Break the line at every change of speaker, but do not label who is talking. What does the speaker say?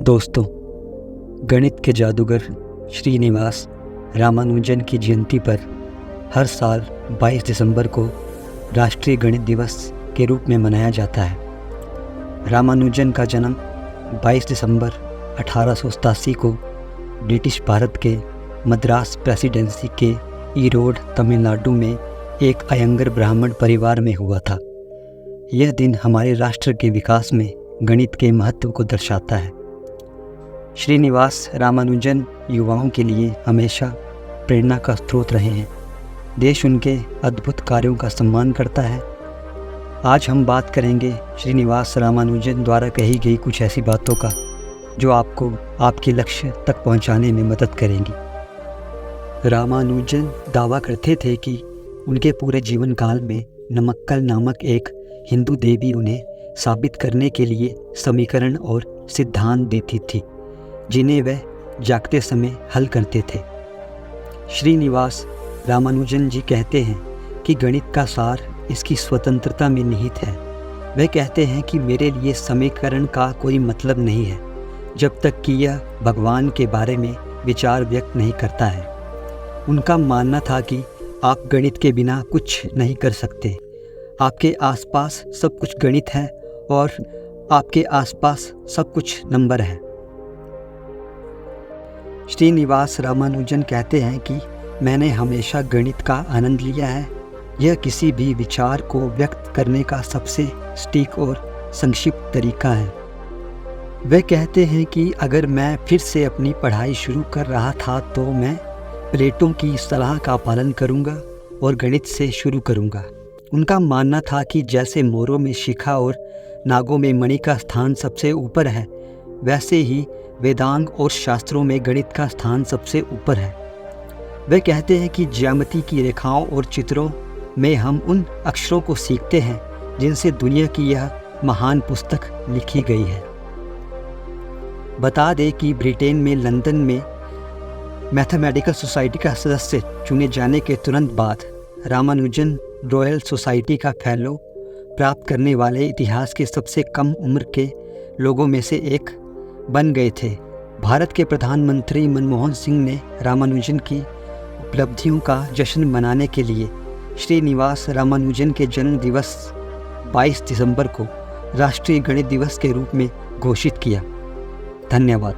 दोस्तों, गणित के जादूगर श्रीनिवास रामानुजन की जयंती पर हर साल 22 दिसंबर को राष्ट्रीय गणित दिवस के रूप में मनाया जाता है। रामानुजन का जन्म 22 दिसंबर 1887 को ब्रिटिश भारत के मद्रास प्रेसिडेंसी के ईरोड, तमिलनाडु में एक अयंगर ब्राह्मण परिवार में हुआ था। यह दिन हमारे राष्ट्र के विकास में गणित के महत्व को दर्शाता है। श्रीनिवास रामानुजन युवाओं के लिए हमेशा प्रेरणा का स्रोत रहे हैं। देश उनके अद्भुत कार्यों का सम्मान करता है। आज हम बात करेंगे श्रीनिवास रामानुजन द्वारा कही गई कुछ ऐसी बातों का जो आपको आपके लक्ष्य तक पहुंचाने में मदद करेंगी। रामानुजन दावा करते थे कि उनके पूरे जीवन काल में नमक्कल नामक एक हिंदू देवी उन्हें साबित करने के लिए समीकरण और सिद्धांत देती थी, जिन्हें वह जागते समय हल करते थे। श्रीनिवास रामानुजन जी कहते हैं कि गणित का सार इसकी स्वतंत्रता में निहित है। वे कहते हैं कि मेरे लिए समीकरण का कोई मतलब नहीं है जब तक कि यह भगवान के बारे में विचार व्यक्त नहीं करता है। उनका मानना था कि आप गणित के बिना कुछ नहीं कर सकते। आपके आसपास सब कुछ गणित है और आपके आसपास सब कुछ नंबर है। श्रीनिवास रामानुजन कहते हैं कि मैंने हमेशा गणित का आनंद लिया है। यह किसी भी विचार को व्यक्त करने का सबसे सटीक और संक्षिप्त तरीका है। वे कहते हैं कि अगर मैं फिर से अपनी पढ़ाई शुरू कर रहा था तो मैं प्लेटो की सलाह का पालन करूंगा और गणित से शुरू करूंगा। उनका मानना था कि जैसे मोरों में शिखा और नागों में मणि का स्थान सबसे ऊपर है, वैसे ही वेदांग और शास्त्रों में गणित का स्थान सबसे ऊपर है। वे कहते हैं कि ज्यामिति की रेखाओं और चित्रों में हम उन अक्षरों को सीखते हैं जिनसे दुनिया की यह महान पुस्तक लिखी गई है। बता दें कि ब्रिटेन में लंदन में मैथमेटिकल सोसाइटी का सदस्य चुने जाने के तुरंत बाद रामानुजन रॉयल सोसाइटी का फेलो प्राप्त करने वाले इतिहास के सबसे कम उम्र के लोगों में से एक बन गए थे। भारत के प्रधानमंत्री मनमोहन सिंह ने रामानुजन की उपलब्धियों का जश्न मनाने के लिए श्रीनिवास रामानुजन के जन्म दिवस 22 दिसंबर को राष्ट्रीय गणित दिवस के रूप में घोषित किया। धन्यवाद।